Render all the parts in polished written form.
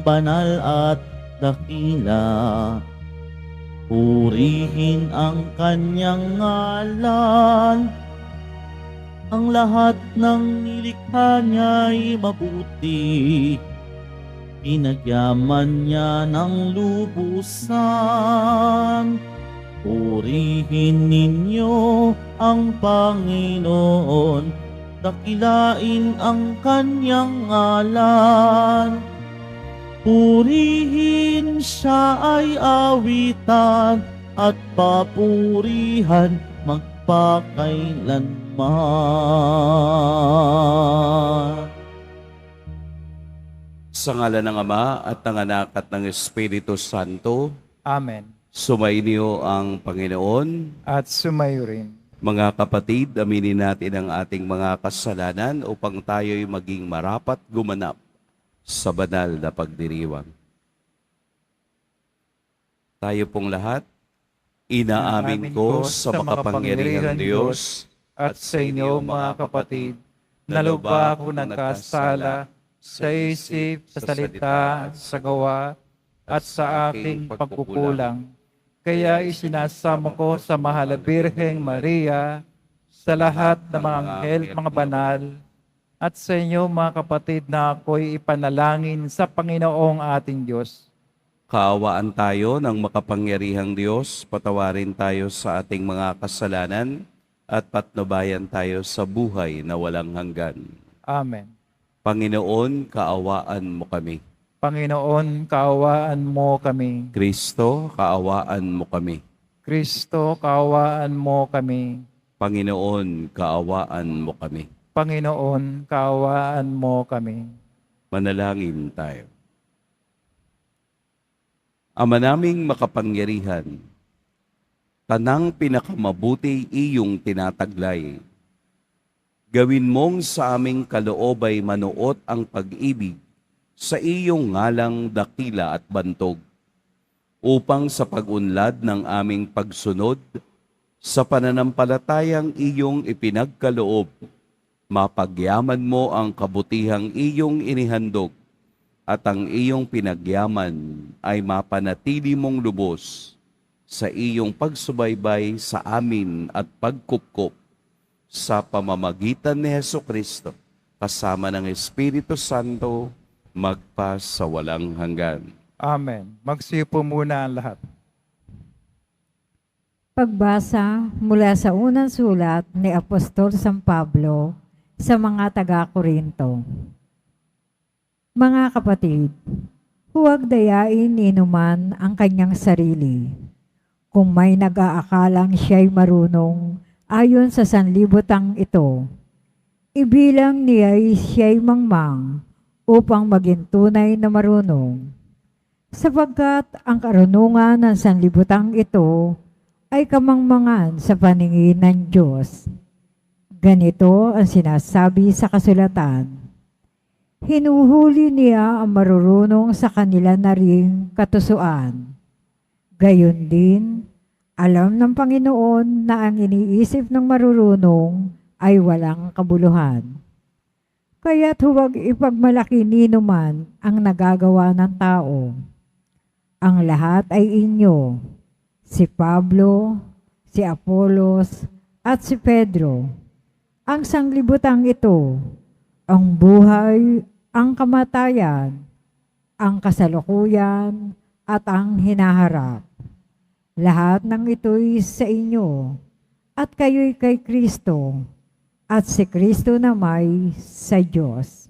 banal at dakila. Purihin ang kanyang ngalan. Ang lahat ng nilikha niya'y mabuti. Pinagyaman niya ng lubusan. Purihin ninyo ang Panginoon, dakilain ang kanyang ngalan. Purihin siya ay awitan at papurihan magpakailanman. Sa ngala ng Ama at ng Anak at ng Espiritu Santo, Amen. sumainyo ang Panginoon. At sumayo rin. Mga kapatid, aminin natin ang ating mga kasalanan upang tayo'y maging marapat gumanap sa banal na pagdiriwang. Tayo pong lahat, inaamin ko sa makapangyarihang Diyos At sa inyo mga kapatid, na lubha ako nagkasala sa isip, sa salita, sa gawa, at sa aking pagkukulang. Kaya isinasamo ko sa mahal na Birheng Maria, sa lahat ng mga anghel, mga banal, at sa inyo mga kapatid na ako'y ipanalangin sa Panginoong ating Diyos. Kaawaan tayo ng makapangyarihang Diyos, patawarin tayo sa ating mga kasalanan, at patnubayan tayo sa buhay na walang hanggan. Amen. Panginoon, kaawaan mo kami. Panginoon, kaawaan mo kami. Kristo, kaawaan mo kami. Kristo, kaawaan mo kami. Panginoon, kaawaan mo kami. Panginoon, kaawaan mo kami. Manalangin tayo. Ama naming makapangyarihan, tanang pinakamabuti iyong tinataglay. Gawin mong sa aming kaloobay manuot ang pag-ibig sa iyong ngalang dakila at bantog, upang sa pag-unlad ng aming pagsunod sa pananampalatayang iyong ipinagkaloob, mapagyaman mo ang kabutihang iyong inihandog, at ang iyong pinagyaman ay mapanatili mong lubos sa iyong pagsubaybay sa amin at pagkupkop sa pamamagitan ni Jesucristo, kasama ng Espiritu Santo, magpa sa walang hanggan. Amen. Magsipo muna ang lahat. Pagbasa mula sa unang sulat ni Apostol San Pablo sa mga taga-Korinto. Mga kapatid, huwag dayain ni inuman ang kanyang sarili. Kung may nag-aakalang siya'y marunong ayon sa sanlibutan ito, ibilang niya'y siya'y mangmang upang maging tunay na marunong. Sapagkat ang karunungan ng sanlibutan ito ay kamangmangan sa paningin ng Diyos. Ganito ang sinasabi sa kasulatan: hinuhuli niya ang marurunong sa kanila na ring katusuan. Gayon din, alam ng Panginoon na ang iniisip ng marurunong ay walang kabuluhan. Kaya't huwag ipagmalaki ninuman ang nagagawa ng tao. Ang lahat ay inyo, si Pablo, si Apolos, at si Pedro. Ang sanglibutang ito, ang buhay, ang kamatayan, ang kasalukuyan, at ang hinaharap. Lahat ng ito'y sa inyo, at kayo'y kay Kristo, at si Kristo namay sa Diyos.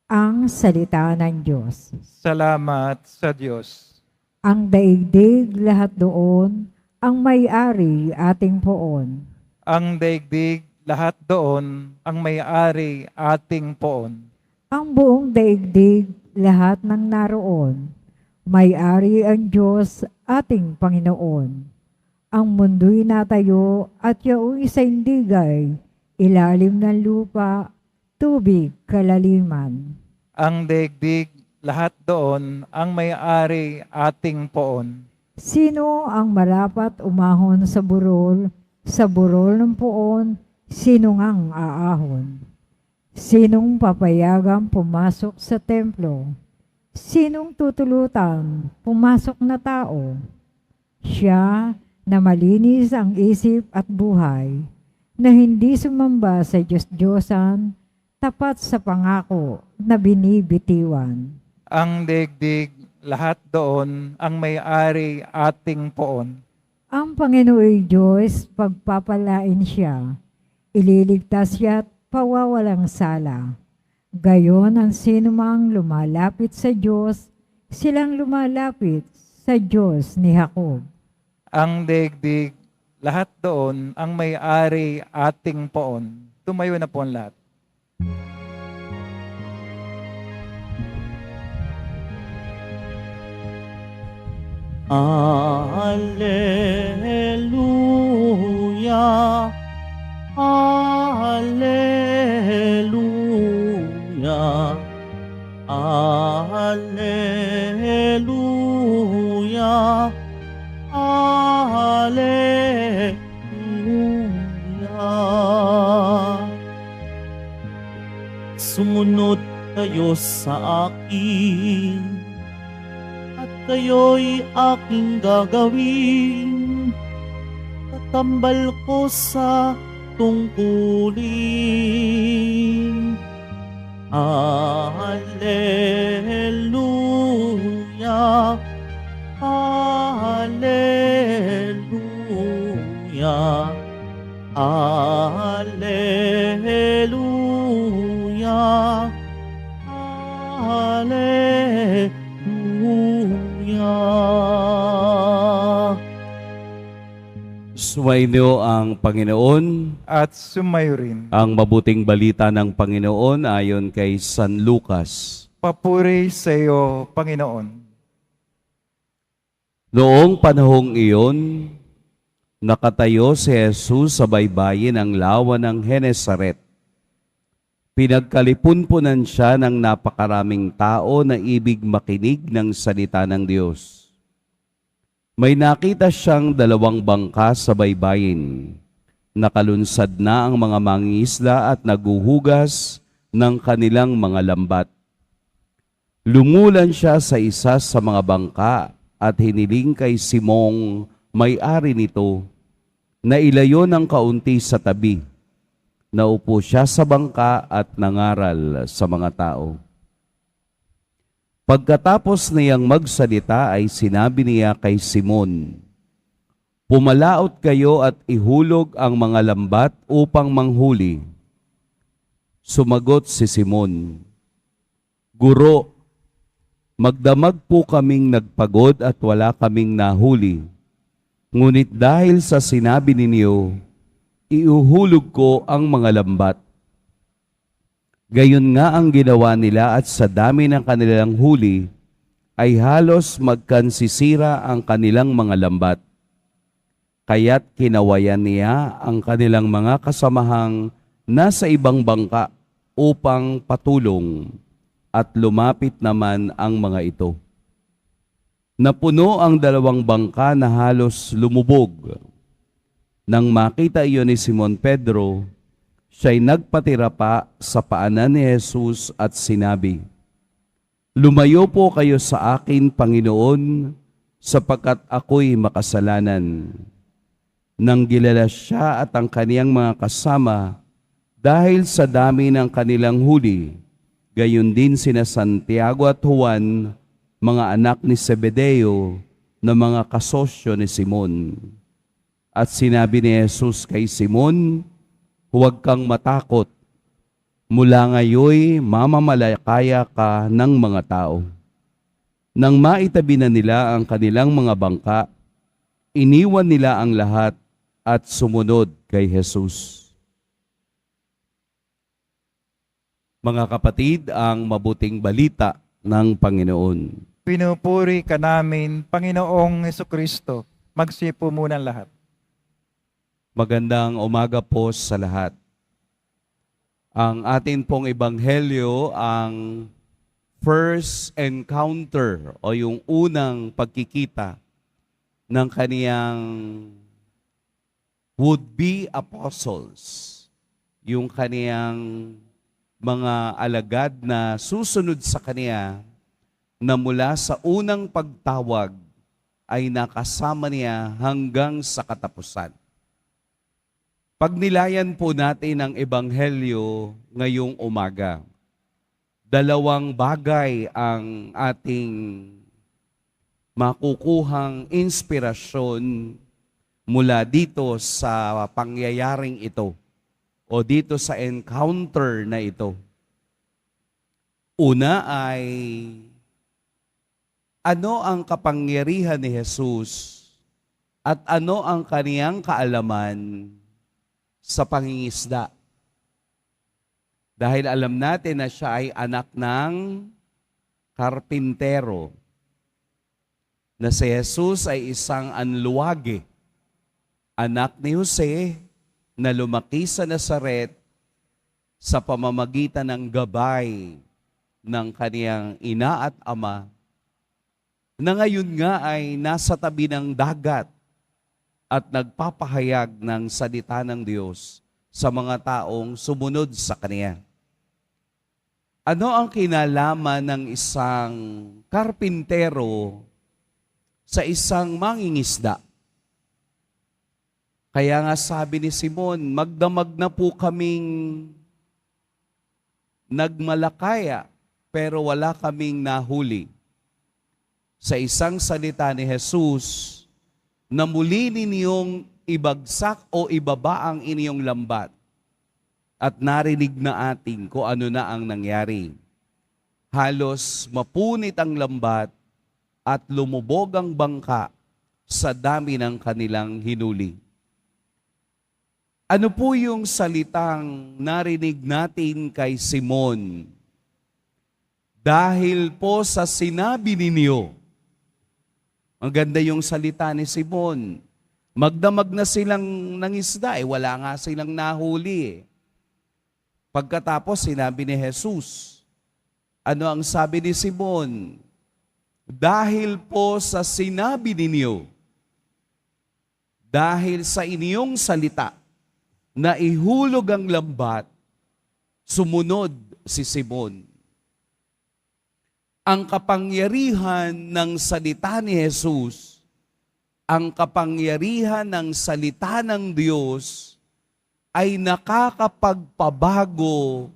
Ang salita ng Diyos. Salamat sa Diyos. Ang daigdig lahat doon, ang may-ari ating poon. Ang daigdig lahat doon, ang may-ari ating poon. Ang buong daigdig lahat ng naroon, may-ari ang Diyos ating Panginoon. Ang mundo'y natayo at yao'y sa indigay, ilalim ng lupa, tubig kalaliman. Ang daigdig lahat doon, ang may-ari ating poon. Sino ang marapat umahon sa burol ng poon, sino ngang aahon? Sinong papayagang pumasok sa templo? Sinong tutulutan pumasok na tao? Siya na malinis ang isip at buhay, na hindi sumamba sa Diyos-Diyosan, tapat sa pangako na binibitiwan. Ang daigdig, lahat doon ang may-ari ating poon. Ang Panginoon Diyos, pagpapalain siya, ililigtas siya at pawawalang sala. Gayon ang sinumang lumalapit sa Diyos, silang lumalapit sa Diyos ni Jacob. Ang daigdig, lahat doon ang may-ari ating poon. Tumayo na po ang lahat. Alleluia, Alleluia, Alleluia, Alleluia. Sumunod kayo sa akin, at kayo'y aking gagawin. Tatambal ko sa tungkulin. Alleluia, Alleluia, Alleluia, Alleluia. Sumainyo ang Panginoon. At sumayo rin. Ang mabuting balita ng Panginoon ayon kay San Lucas. Papuri sa iyo, Panginoon. Noong panahong iyon, nakatayo si Jesus sa baybayin ng lawa ng Genesaret. Pinagkalipunpunan siya ng napakaraming tao na ibig makinig ng salita ng Diyos. May nakita siyang 2 bangka sa baybayin. Nakalunsad na ang mga mangingisda at naguhugas ng kanilang mga lambat. Lumulan siya sa isa sa mga bangka at hiniling kay Simong, may-ari nito, na ilayo ng kaunti sa tabi. Naupo siya sa bangka at nangaral sa mga tao. Pagkatapos niyang magsalita ay sinabi niya kay Simon, "Pumalaot kayo at ihulog ang mga lambat upang manghuli." Sumagot si Simon, "Guro, magdamag po kaming nagpagod at wala kaming nahuli. Ngunit dahil sa sinabi ninyo, iuhulog ko ang mga lambat." Gayon nga ang ginawa nila at sa dami ng kanilang huli ay halos magkansisira ang kanilang mga lambat. Kaya't kinawayan niya ang kanilang mga kasamahang nasa ibang bangka upang patulong, at lumapit naman ang mga ito. Napuno ang 2 bangka na halos lumubog. Nang makita iyon ni Simon Pedro, siya'y nagpatira pa sa paanan ni Jesus at sinabi, "Lumayo po kayo sa akin, Panginoon, sapagkat ako'y makasalanan." Nang gilala siya at ang kaniyang mga kasama, dahil sa dami ng kanilang huli, gayon din sina Santiago at Juan, mga anak ni Zebedeo, na mga kasosyo ni Simon. At sinabi ni Jesus kay Simon, "Huwag kang matakot. Mula ngayoy mamamalakaya ka ng mga tao." Nang maitabi na nila ang kanilang mga bangka, iniwan nila ang lahat at sumunod kay Jesus. Mga kapatid, ang mabuting balita ng Panginoon. Pinupuri ka namin, Panginoong Hesukristo. Magsipo muna ang lahat. Magandang umaga po sa lahat. Ang atin pong ebanghelyo, ang first encounter o yung unang pagkikita ng kaniyang would-be apostles, yung kaniyang mga alagad na susunod sa Kanya na mula sa unang pagtawag ay nakasama niya hanggang sa katapusan. Pagnilayan po natin ang Ebanghelyo ngayong umaga. Dalawang bagay ang ating makukuhang inspirasyon mula dito sa pangyayaring ito o dito sa encounter na ito. Una ay ano ang kapangyarihan ni Jesus at ano ang kaniyang kaalaman sa pangingisda. Dahil alam natin na siya ay anak ng karpintero, na si Jesus ay isang anluwage, anak ni Jose na lumaki sa Nazaret sa pamamagitan ng gabay ng kaniyang ina at ama, na ngayon nga ay nasa tabi ng dagat at nagpapahayag ng salita ng Diyos sa mga taong sumunod sa Kaniya. Ano ang kinalaman ng isang karpintero sa isang mangingisda? Kaya nga sabi ni Simon, magdamag na po kaming nagmalakaya, pero wala kaming nahuli. Sa isang salita ni Jesus, na muli ninyong ibagsak o ibaba ang inyong lambat. At narinig na atin kung ano na ang nangyari. Halos mapunit ang lambat at lumubog ang bangka sa dami ng kanilang hinuli. Ano po yung salitang narinig natin kay Simon? Dahil po sa sinabi ninyo, ang ganda yung salita ni Simon. Magdamag na silang nangisda, wala nga silang nahuli. Pagkatapos sinabi ni Jesus, ano ang sabi ni Simon? Dahil po sa sinabi ninyo, dahil sa inyong salita, na ihulog ang lambat, sumunod si Simon. Ang kapangyarihan ng salita ni Jesus, ang kapangyarihan ng salita ng Diyos, ay nakakapagpabago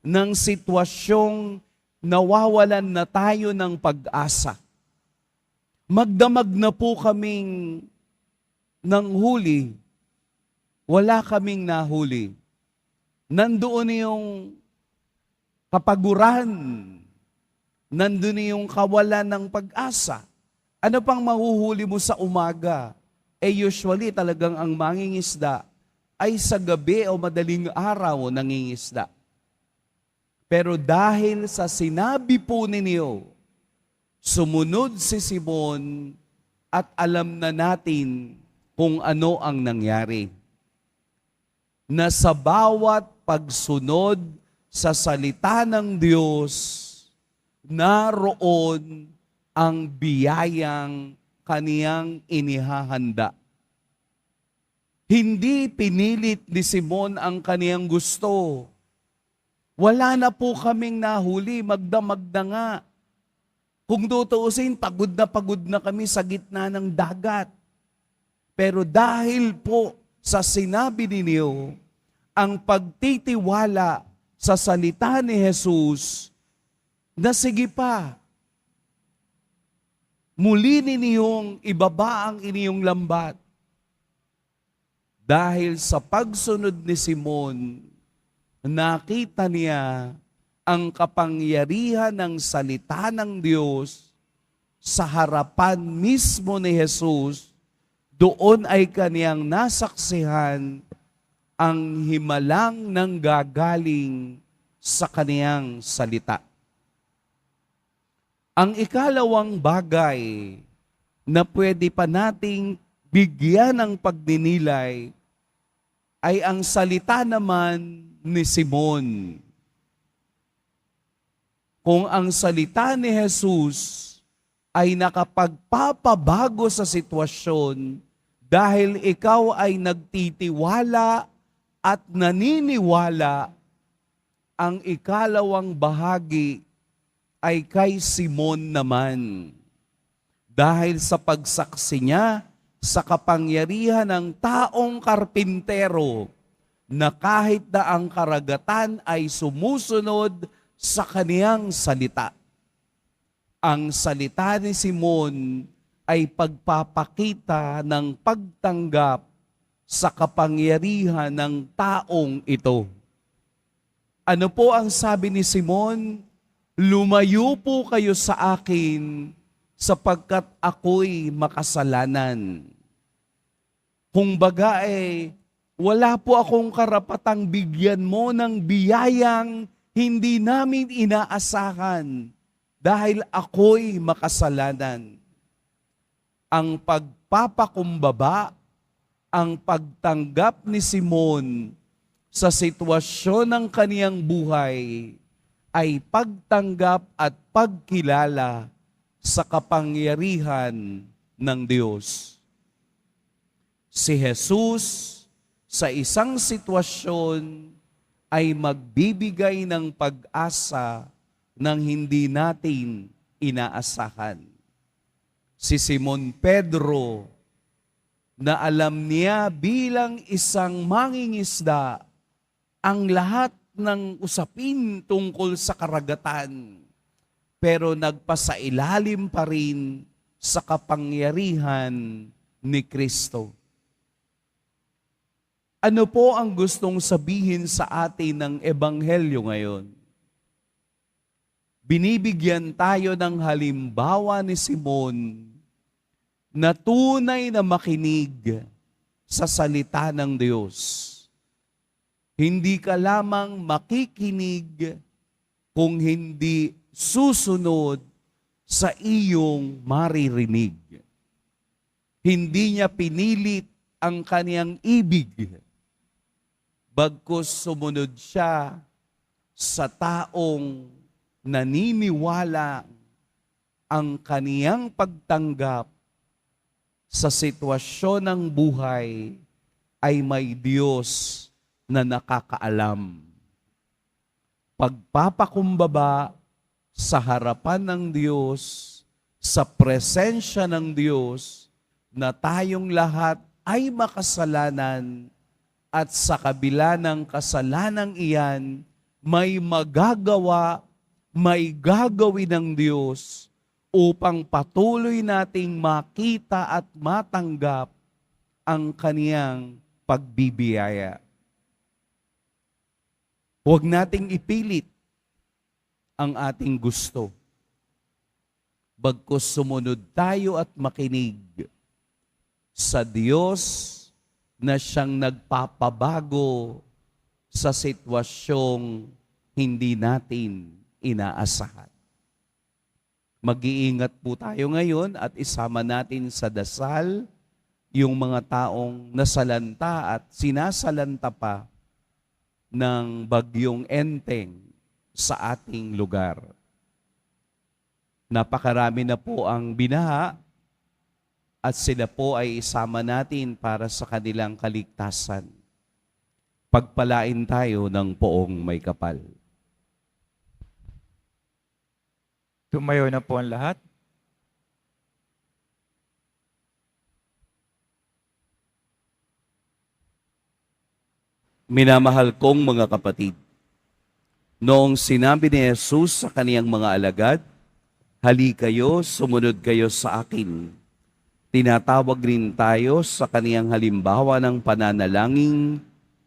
ng sitwasyong nawawalan na tayo ng pag-asa. Magdamag na po kaming nanghuli, wala kaming nahuli. Nandoon yung kapaguran, nandoon yung kawalan ng pag-asa. Ano pang mahuhuli mo sa umaga? Usually talagang ang mangingisda ay sa gabi o madaling araw nangingisda. Pero dahil sa sinabi po ninyo, sumunod si Simon at alam na natin kung ano ang nangyari. Na sa bawat pagsunod sa salita ng Diyos, naroon ang biyayang kaniyang inihahanda. Hindi pinilit ni Simon ang kaniyang gusto. Wala na po kaming nahuli, magdamag na nga. Kung tutuusin, pagod na kami sa gitna ng dagat. Pero dahil po sa sinabi ninyo, ang pagtitiwala sa salita ni Jesus, na sige pa, muli ninyong ibaba ang inyong lambat. Dahil sa pagsunod ni Simon, nakita niya ang kapangyarihan ng salita ng Diyos sa harapan mismo ni Jesus. Doon ay kaniyang nasaksihan ang himalang nanggagaling sa kaniyang salita. Ang ikalawang bagay na pwede pa nating bigyan ng pagninilay ay ang salita naman ni Simon. Kung ang salita ni Jesus ay nakapagpapabago sa sitwasyon dahil ikaw ay nagtitiwala at naniniwala, ang ikalawang bahagi ay kay Simon naman. Dahil sa pagsaksi niya sa kapangyarihan ng taong karpintero na kahit na ang karagatan ay sumusunod sa kaniyang salita. Ang salita ni Simon ay pagpapakita ng pagtanggap sa kapangyarihan ng taong ito. Ano po ang sabi ni Simon? Lumayo po kayo sa akin sapagkat ako'y makasalanan. Kung baga wala po akong karapatang bigyan mo ng biyayang hindi namin inaasahan dahil ako'y makasalanan. Ang pagpapakumbaba, ang pagtanggap ni Simon sa sitwasyon ng kaniyang buhay ay pagtanggap at pagkilala sa kapangyarihan ng Diyos. Si Jesus sa isang sitwasyon ay magbibigay ng pag-asa ng hindi natin inaasahan. Si Simon Pedro na alam niya bilang isang mangingisda ang lahat ng usapin tungkol sa karagatan, pero nagpasailalim pa rin sa kapangyarihan ni Kristo. Ano po ang gustong sabihin sa atin ng Ebanghelyo ngayon? Binibigyan tayo ng halimbawa ni Simon na tunay na makinig sa salita ng Diyos. Hindi ka lamang makikinig kung hindi susunod sa iyong maririnig. Hindi niya pinilit ang kaniyang ibig, bagkus sumunod siya sa taong naniniwala ang kaniyang pagtanggap sa sitwasyon ng buhay ay may Diyos na nakakaalam. Pagpapakumbaba sa harapan ng Diyos, sa presensya ng Diyos, na tayong lahat ay makasalanan at sa kabila ng kasalanang iyan, may magagawa, may gagawin ng Diyos upang patuloy nating makita at matanggap ang kaniyang pagbibiyaya. Huwag nating ipilit ang ating gusto. Bagkus sumunod tayo at makinig sa Diyos na siyang nagpapabago sa sitwasyong hindi natin inaasahan. Mag-iingat po tayo ngayon at isama natin sa dasal yung mga taong nasalanta at sinasalanta pa ng bagyong Enteng sa ating lugar. Napakarami na po ang binaha at sila po ay isama natin para sa kanilang kaligtasan. Pagpalain tayo ng poong may kapal. Tumayo na po ang lahat. Minamahal kong mga kapatid, noong sinabi ni Jesus sa kaniyang mga alagad, "Hali kayo, sumunod kayo sa akin." Tinatawag rin tayo sa kaniyang halimbawa ng pananalangin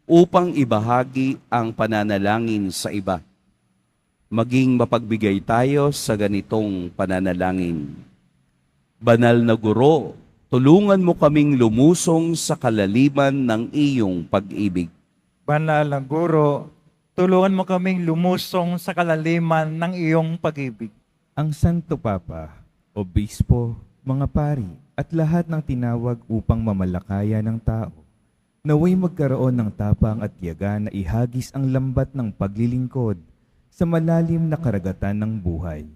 upang ibahagi ang pananalangin sa iba. Maging mapagbigay tayo sa ganitong pananalangin. Banal na Guro, tulungan mo kaming lumusong sa kalaliman ng iyong pag-ibig. Banal na Guro, tulungan mo kaming lumusong sa kalaliman ng iyong pag-ibig. Ang Santo Papa, Obispo, mga pari, at lahat ng tinawag upang mamalakaya ng tao, naway magkaroon ng tapang at tiyaga na ihagis ang lambat ng paglilingkod sa malalim na karagatan ng buhay.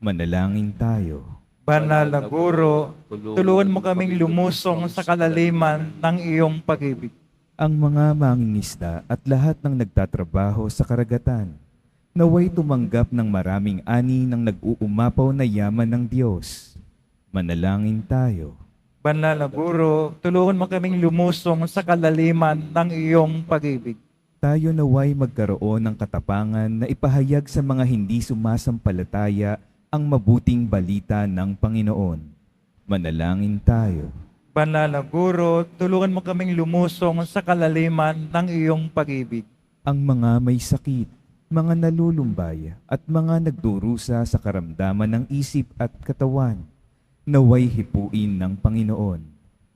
Manalangin tayo. Banal na Guro, tulungan mo kaming lumusong sa kalaliman ng iyong pag-ibig. Ang mga mangingisda at lahat ng nagtatrabaho sa karagatan, naway tumanggap ng maraming ani ng nag-uumapaw na yaman ng Diyos. Manalangin tayo. Banal na Guro, tulungan mo kaming lumusong sa kalaliman ng iyong pag-ibig. Tayo naway magkaroon ng katapangan na ipahayag sa mga hindi sumasampalataya ang mabuting balita ng Panginoon. Manalangin tayo. Banal na Guro, tulungan mo kaming lumusong sa kalaliman ng iyong pag-ibig. Ang mga may sakit, mga nalulumbay at mga nagdurusa sa karamdaman ng isip at katawan, naway hipuin ng Panginoon.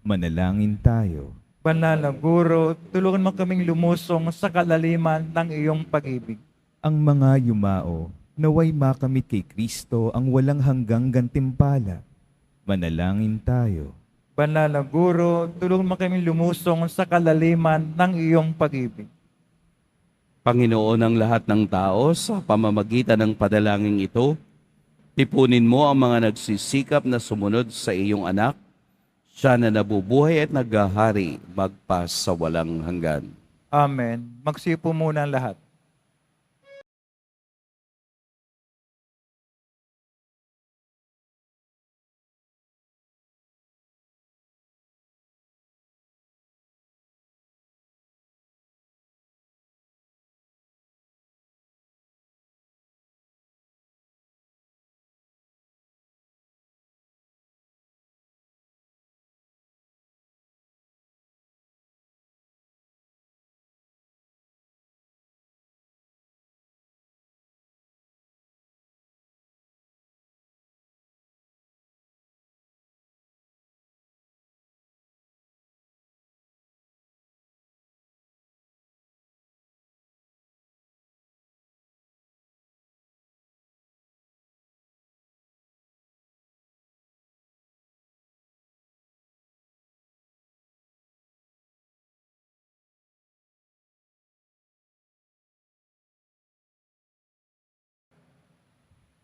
Manalangin tayo. Banal na Guro, tulungan mo kaming lumusong sa kalaliman ng iyong pag-ibig. Ang mga yumao, naway makamit kay Kristo ang walang hanggang gantimpala. Manalangin tayo. Banal na Guro, tulungan mo kaming lumusong sa kalaliman ng iyong pag-ibig. Panginoon ng lahat ng tao, sa pamamagitan ng padalangin ito, tipunin mo ang mga nagsisikap na sumunod sa iyong anak, siya na nabubuhay at naghahari magpas sa walang hanggan. Amen. Magsipo muna ang lahat.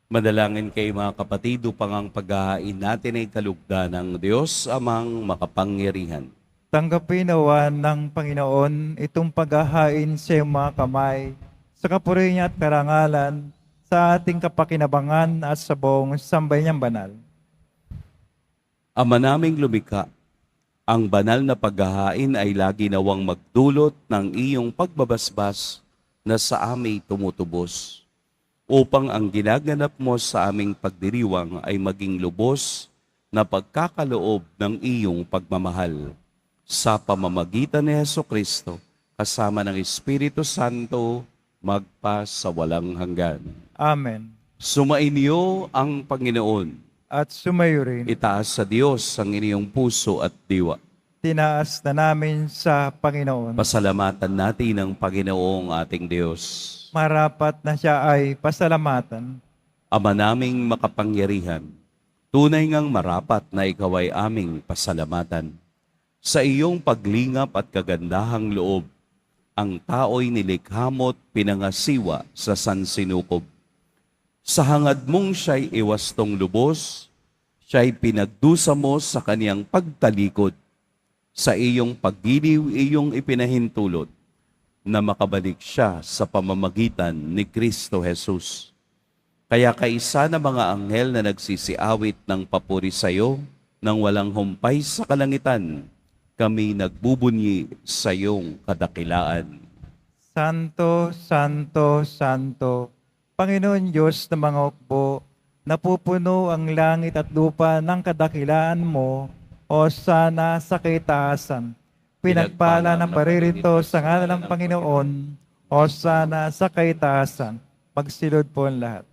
Madalangin kayo mga kapatid upang ang paghahain natin ay kalugdan ng Diyos amang makapangyarihan. Tanggapin nawa ng Panginoon itong paghahain sa iyong mga kamay, sa kapuri niya at karangalan, sa ating kapakinabangan at sa buong sambayanang banal. Ama naming lumikha, ang banal na paghahain ay lagi nawang magdulot ng iyong pagbabasbas na sa aming tumutubos, upang ang ginaganap mo sa aming pagdiriwang ay maging lubos na pagkakaloob ng iyong pagmamahal. Sa pamamagitan ni Jesucristo, kasama ng Espiritu Santo, magpa sa walang hanggan. Amen. Sumainyo ang Panginoon. At sumayo rin, Itaas sa Diyos ang inyong puso at diwa. tinaas na namin sa Panginoon. Pasalamatan natin ang Panginoong ating Diyos. Marapat na siya ay pasalamatan. Ama naming makapangyarihan, tunay ngang marapat na ikaw ay aming pasalamatan. Sa iyong paglingap at kagandahang loob, ang tao'y nilikha mo't pinangasiwa sa sansinukob. Sa hangad mong siya'y iwastong lubos, siya'y pinagdusa mo sa kaniyang pagtalikod. Sa iyong paggiliw, iyong ipinahintulot na makabalik siya sa pamamagitan ni Kristo Jesus. Kaya kaisa na mga anghel na nagsisiawit ng papuri sa iyo, nang walang humpay sa kalangitan, kami nagbubunyi sa iyong kadakilaan. Santo, Santo, Santo, Panginoon Diyos ng mga hukbo, napupuno ang langit at lupa ng kadakilaan mo, o sana sa kaitaasan. Pinagpala ng paririto sa ngalan ng Panginoon, o sana sa kaitaasan. Magsilod po ang lahat.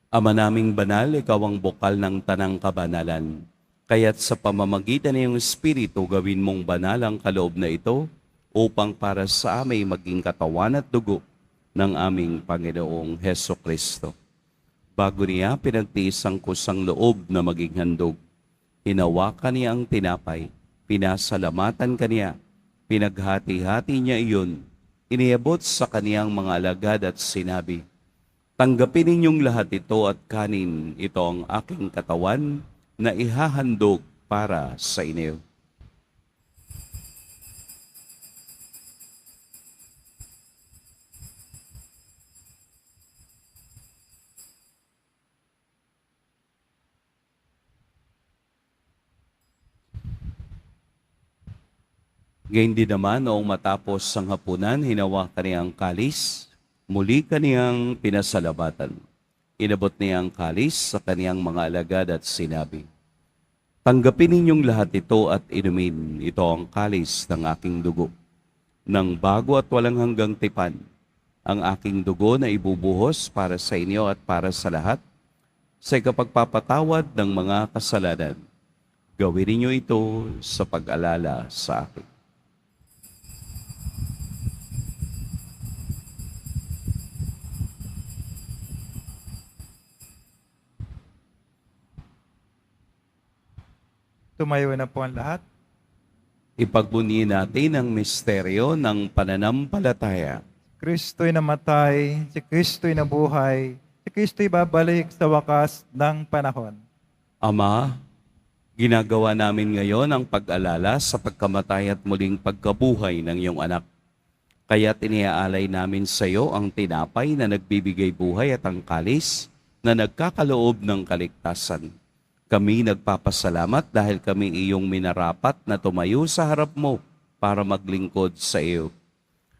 Ama naming banal, ikaw ang bukal ng tanang kabanalan. Kaya't sa pamamagitan ng iyong Espiritu, gawin mong banal ang kaloob na ito upang para sa amin maging katawan at dugo ng aming Panginoong Heso Kristo. Bago niya pinagtiis ang kusang loob na maging handog, hinawakan niya ang tinapay, pinasalamatan kaniya, pinaghati-hati niya iyon, iniabot sa kaniyang mga alagad at sinabi, "Tanggapin ninyong lahat ito at kanin, ito ang aking katawan na ihahandog para sa inyo." Gayun din naman noong matapos ang hapunan, hinawa kaniyang kalis, muli kaniyang pinasalamatan. Inabot niya ang kalis sa kaniyang mga alagad at sinabi, "Tanggapin ninyong lahat ito at inumin. Ito ang kalis ng aking dugo, ng bago at walang hanggang tipan, ang aking dugo na ibubuhos para sa inyo at para sa lahat, sa ikapagpapatawad ng mga kasalanan. Gawin ninyo ito sa pag-alala sa akin." Tumayo na po ang lahat. Ipagbunyi natin ang misteryo ng pananampalataya. Kristo'y namatay, si Kristo'y nabuhay, si Kristo'y babalik sa wakas ng panahon. Ama, ginagawa namin ngayon ang pag-alala sa pagkamatay at muling pagkabuhay ng iyong anak. Kaya iniaalay namin sa iyo ang tinapay na nagbibigay buhay at ang kalis na nagkakaloob ng kaligtasan. Kami nagpapasalamat dahil kami iyong minarapat na tumayo sa harap mo para maglingkod sa iyo.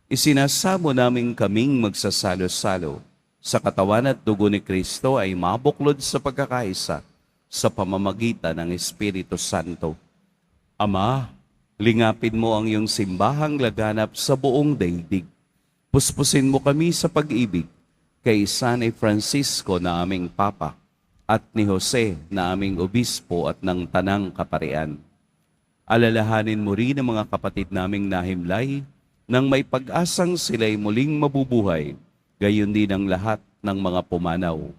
Isinasamo namin kaming magsasalo-salo sa katawan at dugo ni Kristo ay mabuklod sa pagkakaisa sa pamamagitan ng Espiritu Santo. Ama, lingapin mo ang iyong simbahang laganap sa buong daigdig. Puspusin mo kami sa pag-ibig kay San Francisco na aming Papa at ni Jose na aming Obispo at ng Tanang Kaparian. Alalahanin mo rin ang mga kapatid naming nahimlay nang may pag-asang sila'y muling mabubuhay, gayon din ang lahat ng mga pumanaw.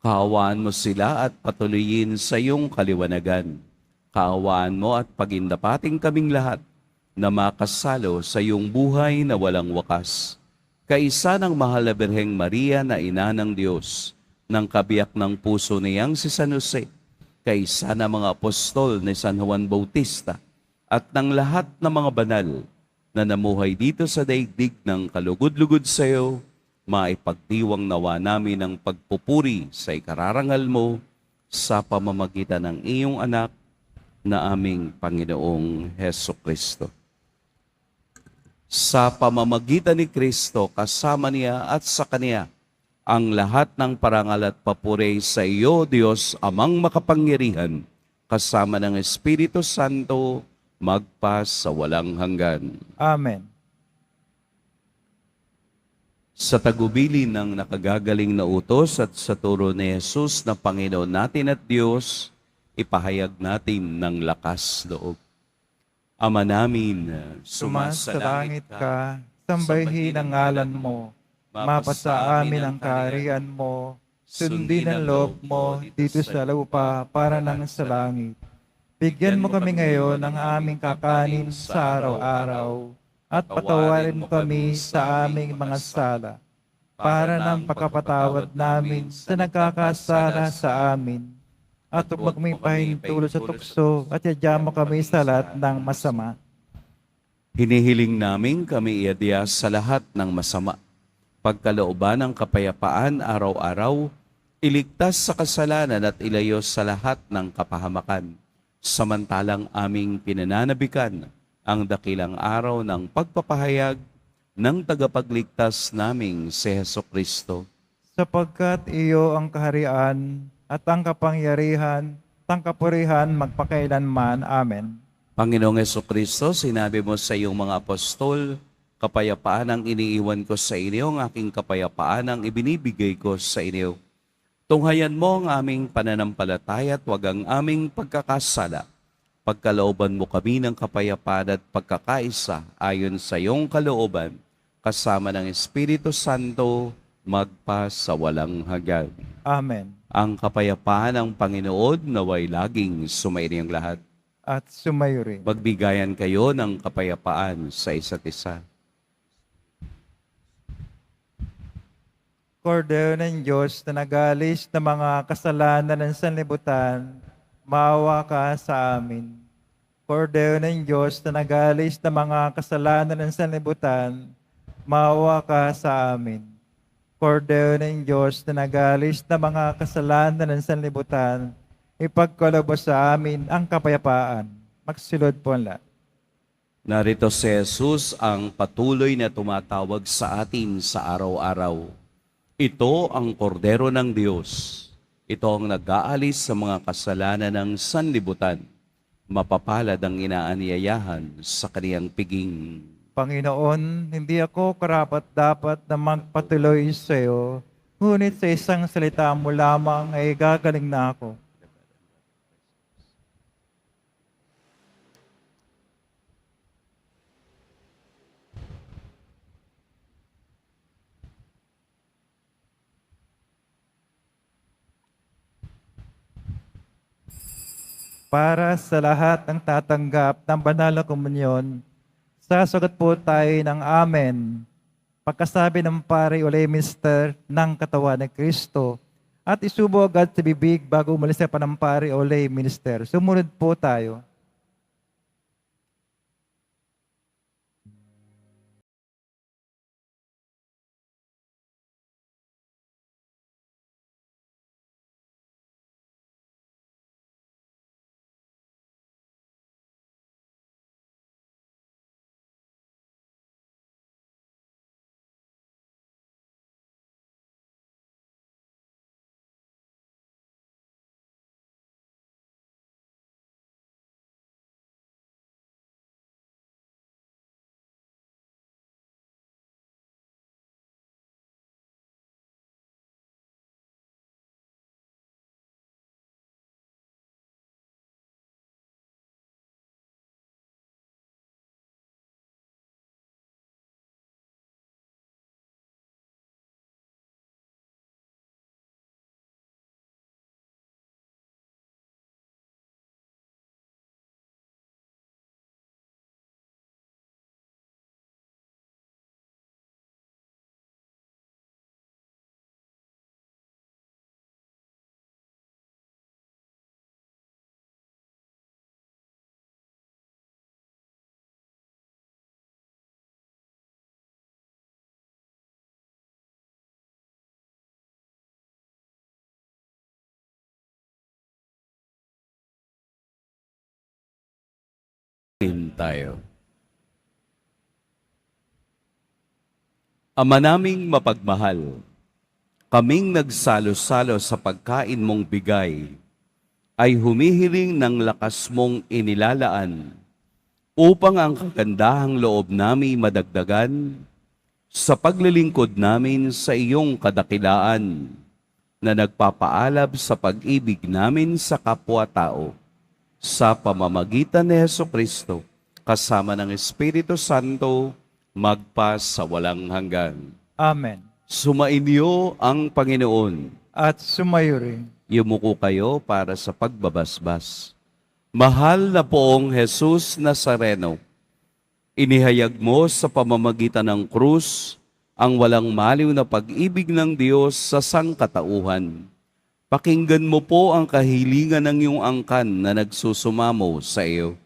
Kaawaan mo sila at patuloyin sa iyong kaliwanagan. Kaawaan mo at pagindapating kaming lahat na makasalo sa iyong buhay na walang wakas. Kaisa ng mahal na Birheng Maria na ina ng Diyos, ng kabiyak ng puso niyang si San Jose, kaisa ng mga apostol ni San Juan Bautista, at ng lahat ng mga banal na namuhay dito sa daigdig ng kalugod-lugod sa iyo, maipagdiwang nawa namin ang pagpupuri sa ikararangal mo sa pamamagitan ng iyong anak na aming Panginoong Heso Kristo. Sa pamamagitan ni Kristo, kasama niya at sa Kaniya, ang lahat ng parangal at papuri sa iyo, Diyos, Amang makapangyarihan, kasama ng Espiritu Santo, magpa sa walang hanggan. Amen. Sa tagubilin ng nakagagaling na utos at sa turo ni Jesus na Panginoon natin at Diyos, ipahayag natin ng lakas loob. Ama namin, Sumasalangit ka, sambahin ang ngalan mo, mapasa amin ang kaharian mo, sundin ang loob mo dito sa lupa para nang sa langit. Bigyan mo kami ngayon ng aming kakanin sa araw-araw, at patawarin mo kami sa aming mga sala, para nang pagkapatawad namin sa nagkakasala sa amin. At huwag may pahintulot sa tukso at yadya mo kami sa lahat ng masama. hinihiling namin kami iadya sa lahat ng masama. Pagkalooban ng kapayapaan araw-araw, iligtas sa kasalanan at ilayo sa lahat ng kapahamakan. Samantalang aming pinananabikan ang dakilang araw ng pagpapahayag ng tagapagligtas naming si Heso Kristo. Sapagkat iyo ang kaharian at ang kapangyarihan, at ang kapurihan magpakailanman. Amen. Panginoong Heso Kristo, sinabi mo sa iyong mga apostol, kapayapaan ang iniiwan ko sa inyo, ang aking kapayapaan ang ibinibigay ko sa inyo. Tunghayan mo ang aming pananampalataya at wag ang aming pagkakasala. Pagkalooban mo kami ng kapayapaan at pagkakaisa ayon sa iyong kalooban, kasama ng Espiritu Santo, magpa sa walang hanggan. Amen. Ang kapayapaan ng Panginoon naway laging sumainiyong lahat. At sumayo rin. Magbigayan kayo ng kapayapaan sa isa't isa. Kordero ng Diyos na nagalis ng mga kasalanan ng sanlibutan, maawa ka sa amin. Kordero ng Diyos na nagalis ng mga kasalanan ng sanlibutan, maawa ka sa amin. Kordero ng Diyos na nagalis ng mga kasalanan ng sanlibutan, ipagkaloob sa amin ang kapayapaan. Magsilod po ang lahat. Narito si Jesus ang patuloy na tumatawag sa atin sa araw-araw. Ito ang kordero ng Diyos. Ito ang nag-aalis sa mga kasalanan ng sanlibutan. Mapapalad ang inaanyayahan sa kaniyang piging. Panginoon, hindi ako karapat-dapat na magpatuloy sa iyo, ngunit sa isang salita mo lamang ay gagaling na ako. Para sa lahat ng tatanggap ng banal na komunyon, sasagot po tayo ng Amen. Pagkasabi ng pare o lay minister ng katawan ng Kristo at isubo agad sa bibig bago umalis sa panampari o lay minister. Sumunod po tayo. Tayo. Ama naming mapagmahal, kaming nagsalo-salo sa pagkain mong bigay, ay humihiling ng lakas mong inilalaan upang ang kagandahang loob namin madagdagan sa paglilingkod namin sa iyong kadakilaan na nagpapaalab sa pag-ibig namin sa kapwa-tao sa pamamagitan ni Hesukristo, kasama ng Espiritu Santo, magpa sa walang hanggan. Amen. Sumainyo ang Panginoon. At sumayo rin. Yumuko kayo para sa pagbabasbas. Mahal na poong Jesus Nazareno, inihayag mo sa pamamagitan ng krus ang walang maliw na pag-ibig ng Diyos sa sangkatauhan. Pakinggan mo po ang kahilingan ng iyong angkan na nagsusumamo sa iyo.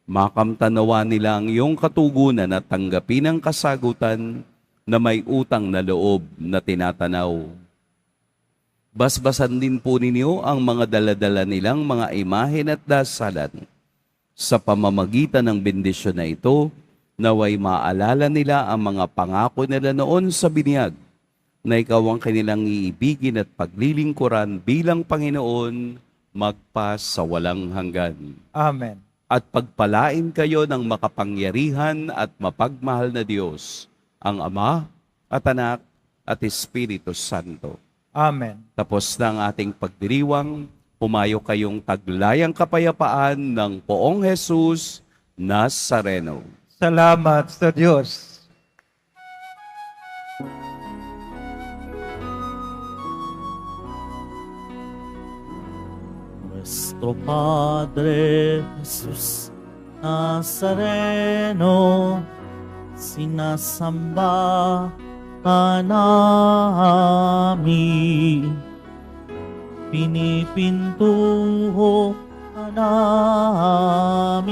Makamtanawa nila ang iyong katugunan at tanggapin ang kasagutan na may utang na loob na tinatanaw. Basbasan din po ninyo ang mga daladala nilang mga imahen at dasalan. Sa pamamagitan ng bendisyon na ito, naway maalala nila ang mga pangako nila noon sa binyag, na ikaw ang kanilang iibigin at paglilingkuran bilang Panginoon magpa sa walang hanggan. Amen. At pagpalain kayo ng makapangyarihan at mapagmahal na Diyos, ang Ama at Anak at Espiritu Santo. Amen. Tapos na ang ating pagdiriwang, pumayo kayong taglayang kapayapaan ng poong Jesus Nazareno. Salamat sa Diyos. Nuestro Padre Jesus Nazareno, sinasamba ka namin, pinipintuho ka namin,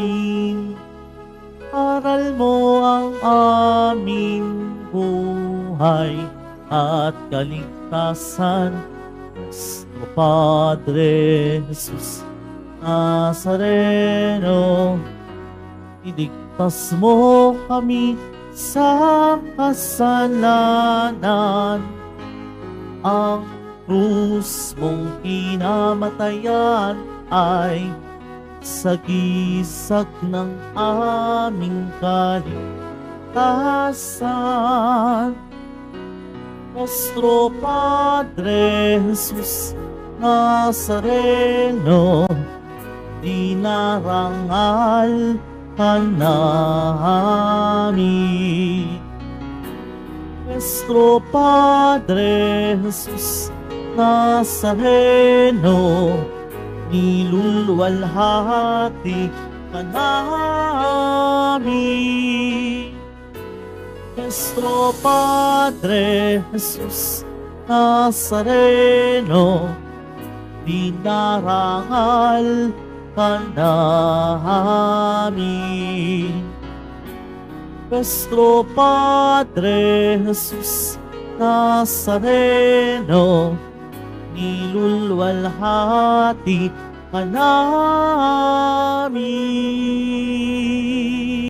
aral mo ang aming buhay at kaligtasan. Nuestro Padre Jesus Nazareno, iligtas mo kami sa kasalanan. Ang krus mong pinamatayan ay sagisag ng aming kaligtasan. Nuestro Padre Jesus Nazareno, dinarangal ka namin. Nuestro Padre Jesus Nazareno, niluluwalhati ka namin. Nuestro Padre Jesus Nazareno, dinarangal ka namin. Nuestro Padre Jesus Nazareno, niluluwalhati ka namin.